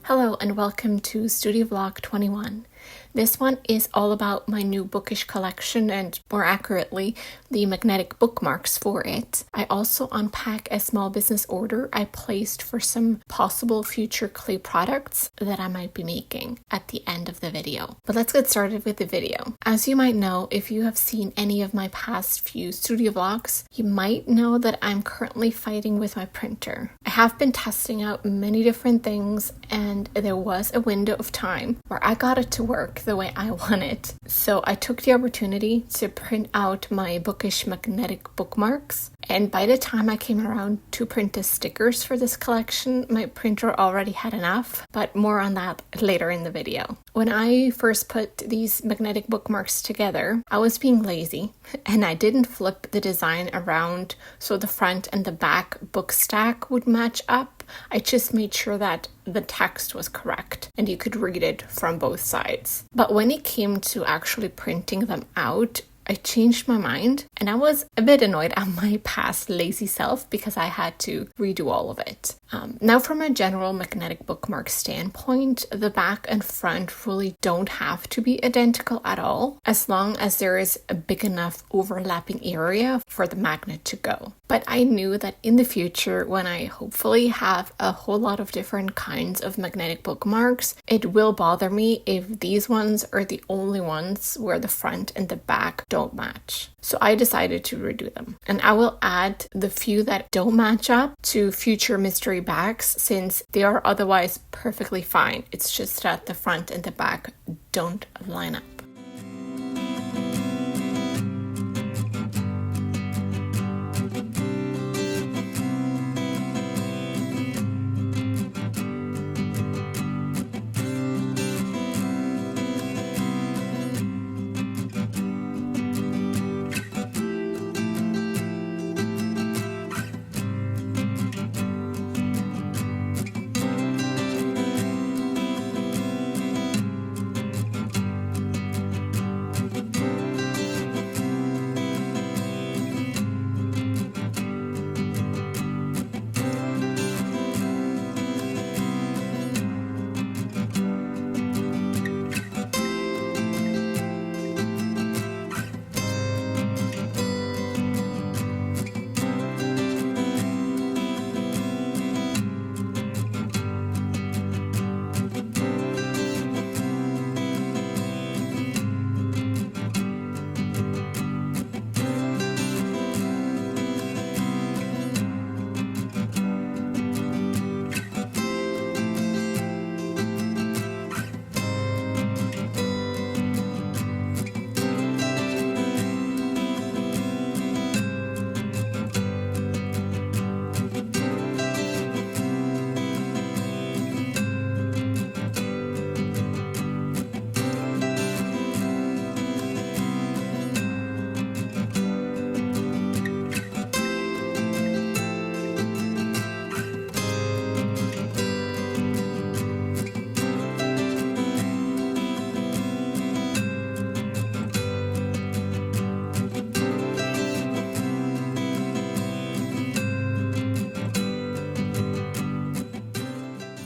Hello and welcome to Studio Vlog 21. This one is all about my new Bookish collection and, more accurately, the magnetic bookmarks for it. I also unpack a small business order I placed for some possible future clay products that I might be making at the end of the video. But let's get started with the video. As you might know, if you have seen any of my past few studio vlogs, you might know that I'm currently fighting with my printer. I have been testing out many different things, and there was a window of time where I got it to work the way I want it. So I took the opportunity to print out my Bookish magnetic bookmarks. And by the time I came around to print the stickers for this collection, my printer already had enough, but more on that later in the video. When I first put these magnetic bookmarks together, I was being lazy and I didn't flip the design around so the front and the back book stack would match up. I just made sure that the text was correct and you could read it from both sides. But when it came to actually printing them out, I changed my mind and I was a bit annoyed at my past lazy self because I had to redo all of it. Now, from a general magnetic bookmark standpoint, the back and front really don't have to be identical at all, as long as there is a big enough overlapping area for the magnet to go. But I knew that in the future, when I hopefully have a whole lot of different kinds of magnetic bookmarks, it will bother me if these ones are the only ones where the front and the back don't match. So I decided to redo them. And I will add the few that don't match up to future mystery bags, since they are otherwise perfectly fine. It's just that the front and the back don't line up.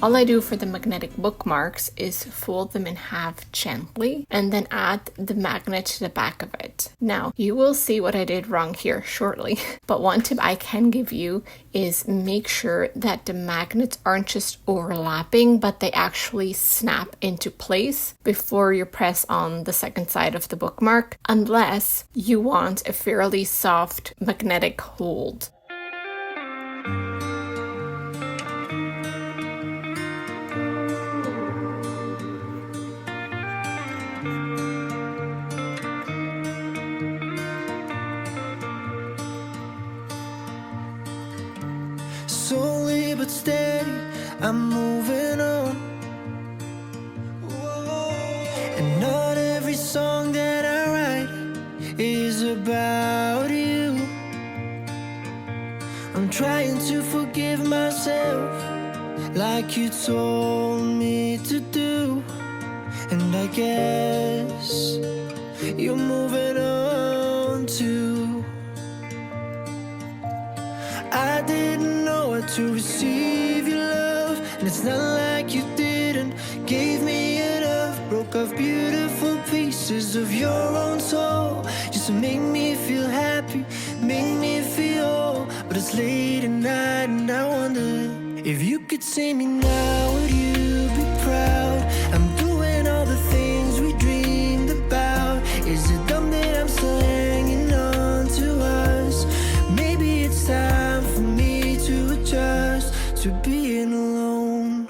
All I do for the magnetic bookmarks is fold them in half gently and then add the magnet to the back of it. Now, you will see what I did wrong here shortly, but one tip I can give you is make sure that the magnets aren't just overlapping, but they actually snap into place before you press on the second side of the bookmark, unless you want a fairly soft magnetic hold. Slowly but steady, I'm moving on. And not every song that I write is about you. I'm trying to forgive myself like you told me to do. And I guess you're moving on too. I didn't know how to receive your love, and it's not like you did gave me enough, broke off beautiful pieces of your own soul, just to make me feel happy, make me feel whole. But it's late at night and I wonder if you could see me now, would you be proud? I'm doing all the things we dreamed about. Is it dumb that I'm still hanging on to us? Maybe it's time for me to adjust to being alone.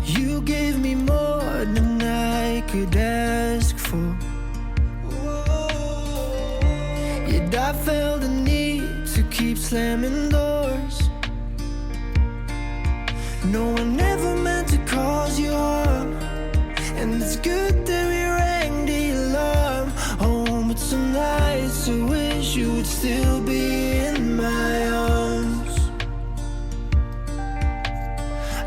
You gave me more than I could ask for, yet I felt the need to keep slamming doors. No one ever meant to cause you harm, and it's good that we rang the alarm. Oh, but some nights I wish you would still be in my arms.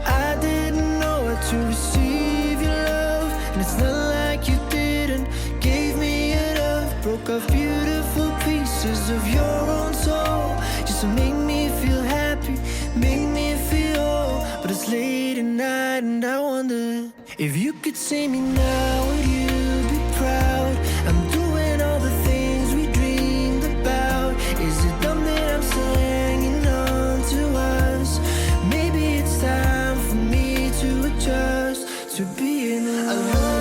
I didn't know how to receive your love, and it's not like you didn't. Gave me enough, broke off beautiful pieces of your own soul, just to make me feel happy, make me feel whole. But it's late at night and I wonder if you could see me now, would you be proud? I'm doing all the things we dreamed about. Is it dumb that I'm still hanging on to us? Maybe it's time for me to adjust to being alone.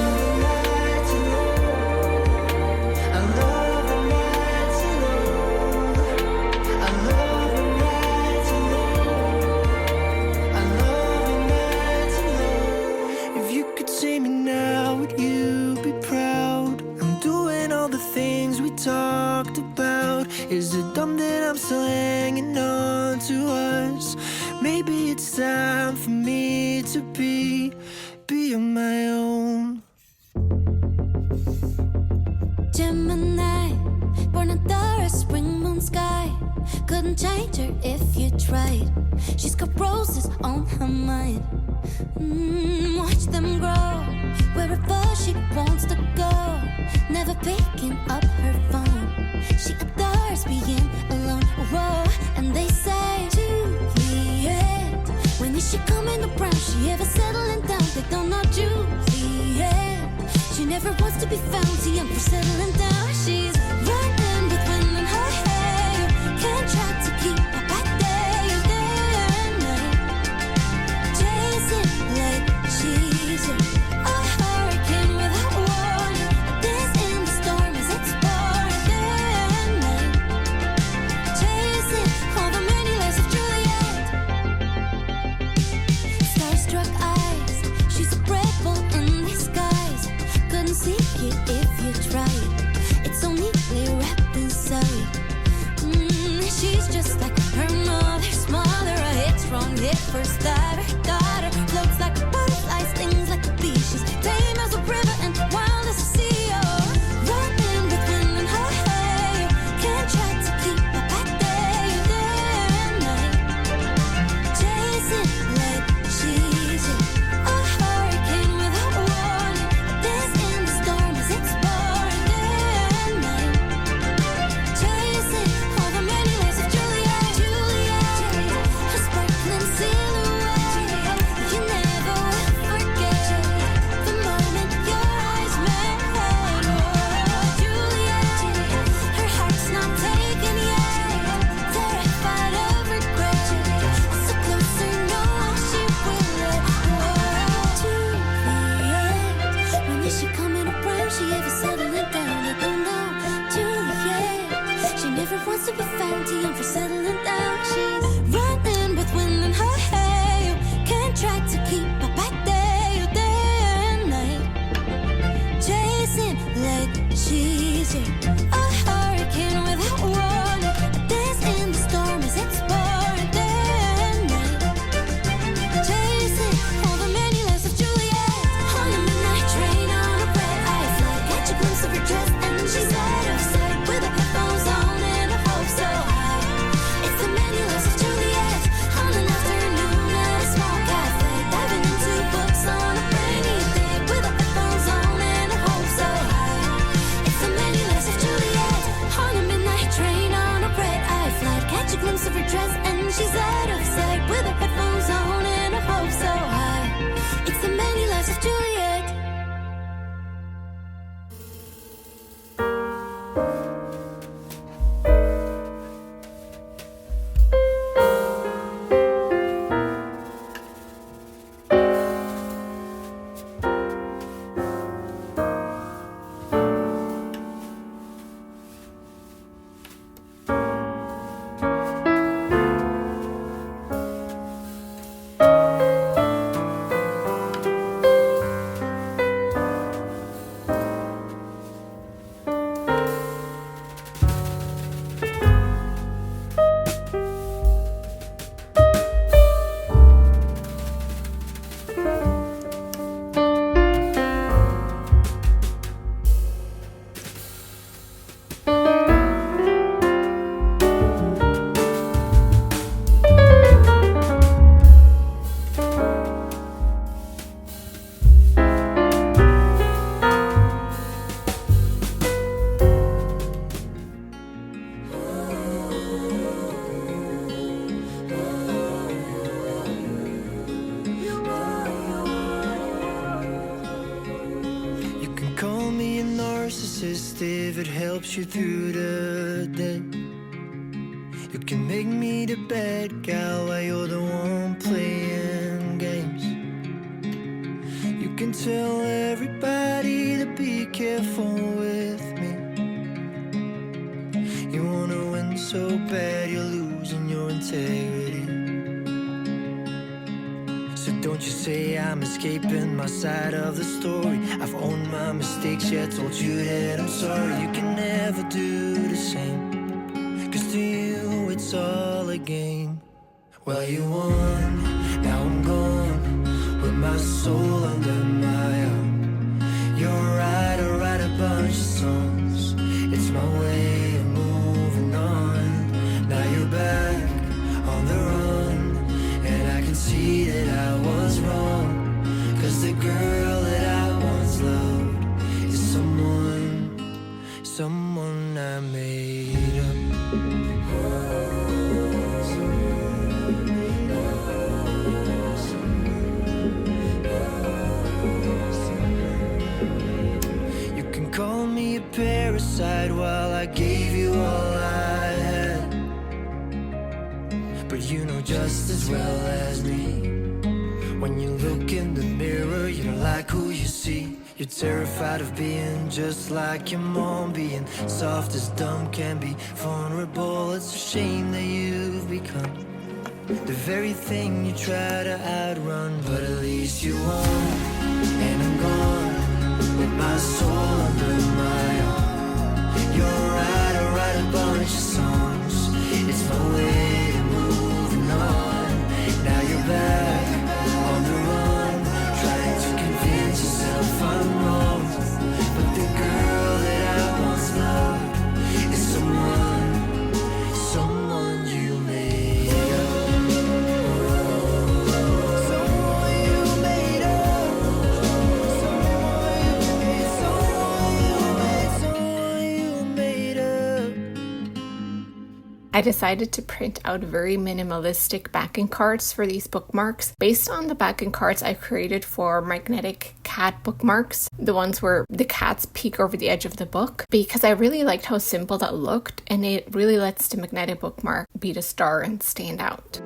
Talked about. Is it dumb that I'm still hanging on to us? Maybe it's time for me to be on my own. Gemini, born under a spring moon sky. Couldn't change her if you tried. She's got roses on her mind. Watch them grow wherever she wants to go. Never picking up her phone. She adores being alone. Whoa, and they say Juliet, when is she coming around? She ever settling down? They don't know Juliet. She never wants to be found. Too young for settling down. She's running with wind in her hair. Can't try to keep her back there and night. Chasing like she's a hurricane without warning. This in the storm as it's pouring day and night. Chasing all the many lives of Juliet. Starstruck eyes, she's a rebel in disguise. Couldn't see it if you tried. It's so neatly wrapped inside. She's just like her mother's mother. A hit strong, hit first diver. Daughter floats like a butterfly, stings like a bee. She's tame as a river and wild as a sea. Oh, running with wind in her hair. Can't try to keep her back there day and night. Chasing like she's a hurricane without warning. This in the storm as it's pouring day and night. Chasing all the many lives of Juliet. Juliet, her sparkling silhouette. You never will forget the moment your eyes met. Oh, Juliet, her heart's not taken yet. Terrified of regret. So closer, know she will let go. Juliet, when is she coming around? She ever settling down? They don't know. Juliet, she never wants to be found. Too young for settling down. She's running with wind in her hair. Can't try to keep her back there day and night. Chasing like she's a hurricane without warning. Dance in the storm as it's pouring day and night. Chasing all the many lives of Juliet. On a midnight train on a red eye flight. Catch a glimpse of her dress and she's out of sight with her headphones on and her hopes so high. best if it helps you through the day. You can make me the bad gal while you're the one playing games. You can tell everybody to be careful with me. You wanna win so bad you're losing your integrity. So don't you say I'm escaping my side of the story. I've owned my mistakes, yeah, told you that I'm sorry. You can never do the same, 'cause to you it's all a game. Well, you won, now I'm gone, with my soul under my arm. You're right, I write a bunch of songs. It's my way of moving on. Now you're back on the run, and I can see that I was wrong. 'Cause the girl that I once loved is someone I made up. You can call me a parasite while I gave you all I had, but you know just as well as me, when you look in the mirror, you don't like who you see. You're terrified of being just like your mom, being soft as dumb can be vulnerable. It's a shame that you've become the very thing you try to outrun, but at least you won, and I'm gone, with my soul under my arm. You're right, I write a bunch of songs. It's my way to moving on. Now you're back on the run, trying to convince yourself I'm wrong. But the girl that I once loved is someone you made up. Someone you made up. Someone you made up. I decided to print out very minimalistic backing cards for these bookmarks based on the backing cards I created for magnetic cat bookmarks, the ones where the cats peek over the edge of the book, because I really liked how simple that looked, and it really lets the magnetic bookmark be the star and stand out.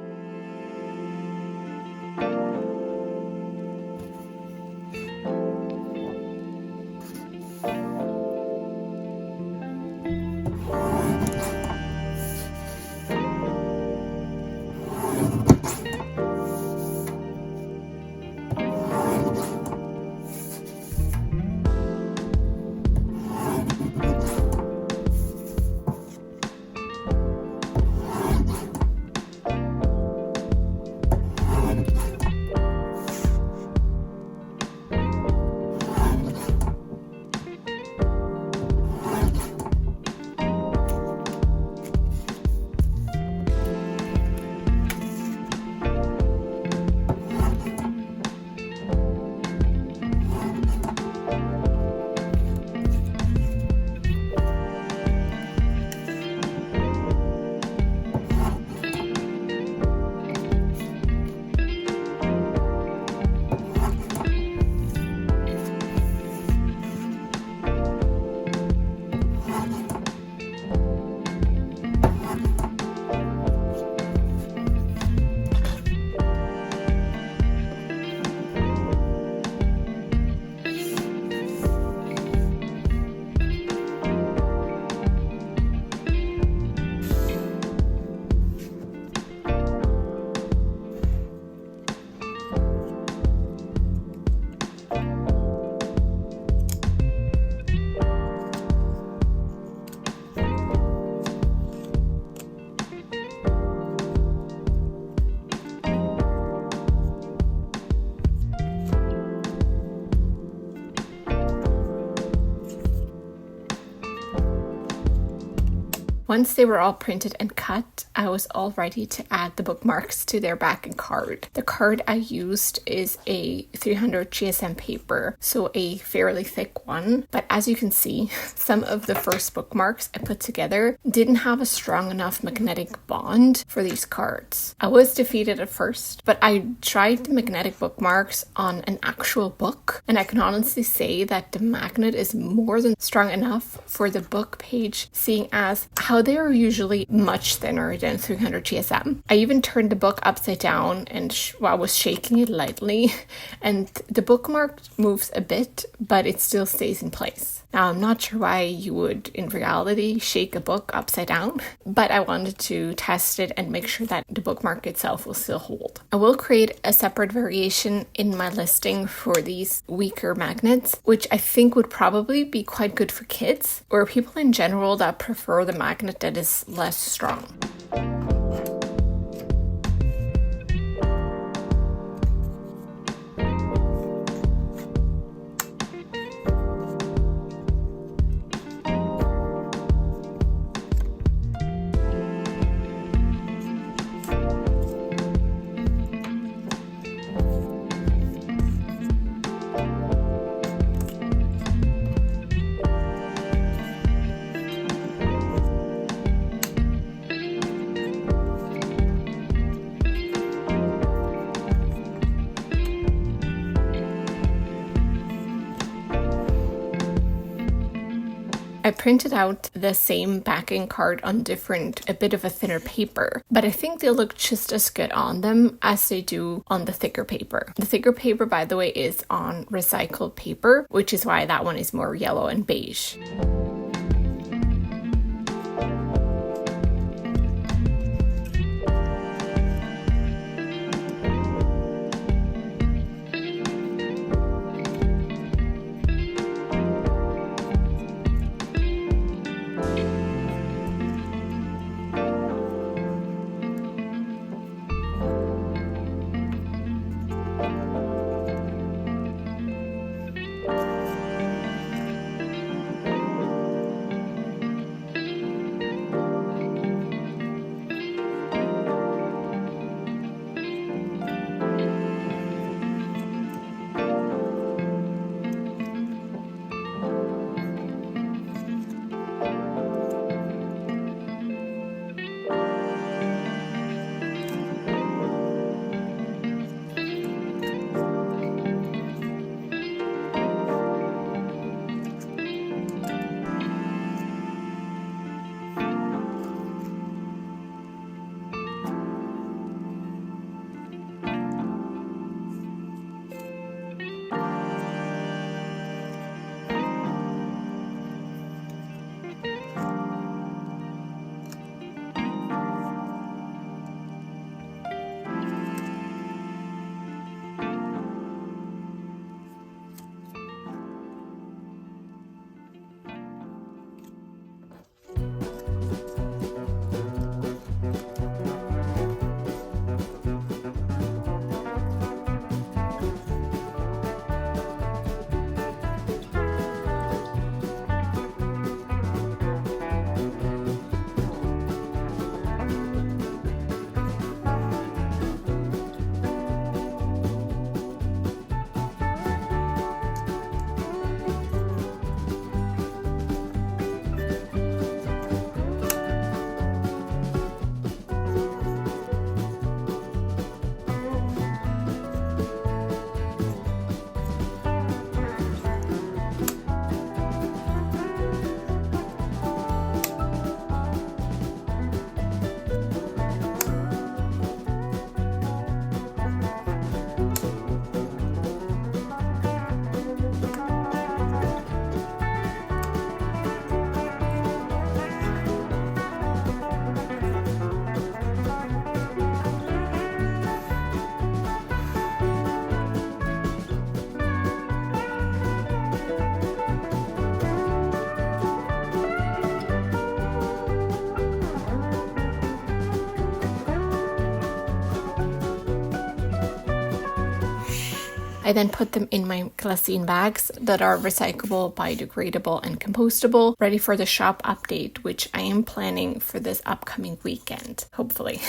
Once they were all printed and cut, I was all ready to add the bookmarks to their backing card. The card I used is a 300 GSM paper, so a fairly thick one. But as you can see, some of the first bookmarks I put together didn't have a strong enough magnetic bond for these cards. I was defeated at first, but I tried the magnetic bookmarks on an actual book, and I can honestly say that the magnet is more than strong enough for the book page, seeing as how they are usually much thinner than 300 GSM. I even turned the book upside down and I was shaking it lightly, and the bookmark moves a bit, but it still stays in place. Now, I'm not sure why you would, in reality, shake a book upside down, but I wanted to test it and make sure that the bookmark itself will still hold. I will create a separate variation in my listing for these weaker magnets, which I think would probably be quite good for kids or people in general that prefer the magnet that is less strong. I printed out the same backing card on a bit of a thinner paper, but I think they look just as good on them as they do on the thicker paper. The thicker paper, by the way, is on recycled paper, which is why that one is more yellow and beige. I then put them in my glassine bags that are recyclable, biodegradable, and compostable, ready for the shop update, which I am planning for this upcoming weekend, hopefully.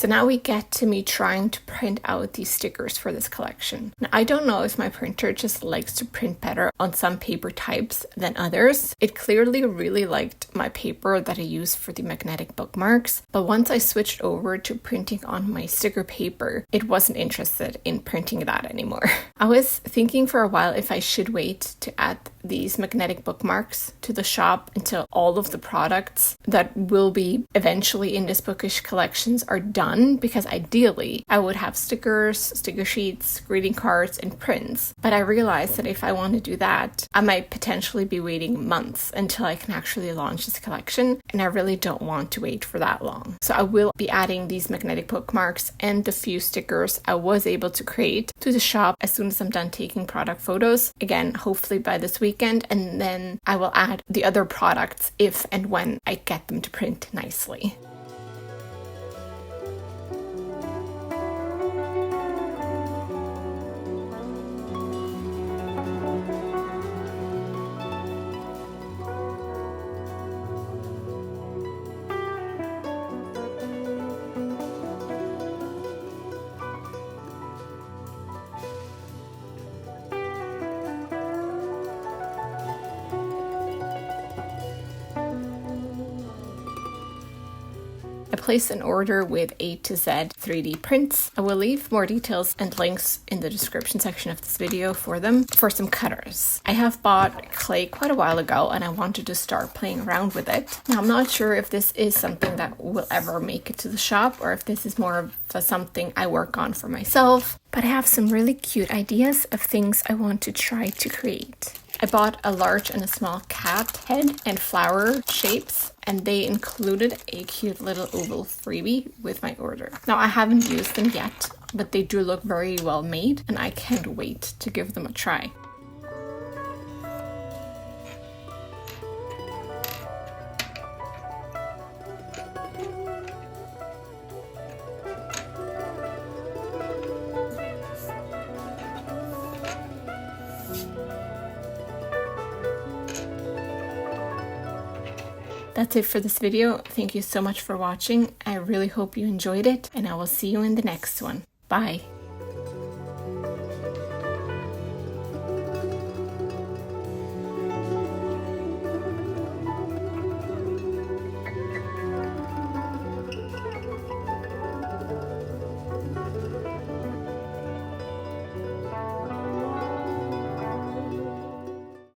So now we get to me trying to print out these stickers for this collection. Now, I don't know if my printer just likes to print better on some paper types than others. It clearly really liked my paper that I use for the magnetic bookmarks, but once I switched over to printing on my sticker paper, it wasn't interested in printing that anymore. I was thinking for a while if I should wait to add these magnetic bookmarks to the shop until all of the products that will be eventually in this Bookish collections are done, because ideally I would have stickers, sticker sheets, greeting cards, and prints. But I realized that if I want to do that, I might potentially be waiting months until I can actually launch this collection, and I really don't want to wait for that long. So I will be adding these magnetic bookmarks and the few stickers I was able to create to the shop as soon as I'm done taking product photos. Again, hopefully by this weekend, and then I will add the other products if and when I get them to print nicely. I placed an order with A to Z 3D prints. I will leave more details and links in the description section of this video for them, for some cutters. I have bought clay quite a while ago and I wanted to start playing around with it. Now, I'm not sure if this is something that will ever make it to the shop or if this is more of something I work on for myself, but I have some really cute ideas of things I want to try to create. I bought a large and a small cat head and flower shapes, and they included a cute little oval freebie with my order. Now, I haven't used them yet, but they do look very well made, and I can't wait to give them a try. That's it for this video. Thank you so much for watching. I really hope you enjoyed it, and I will see you in the next one. Bye.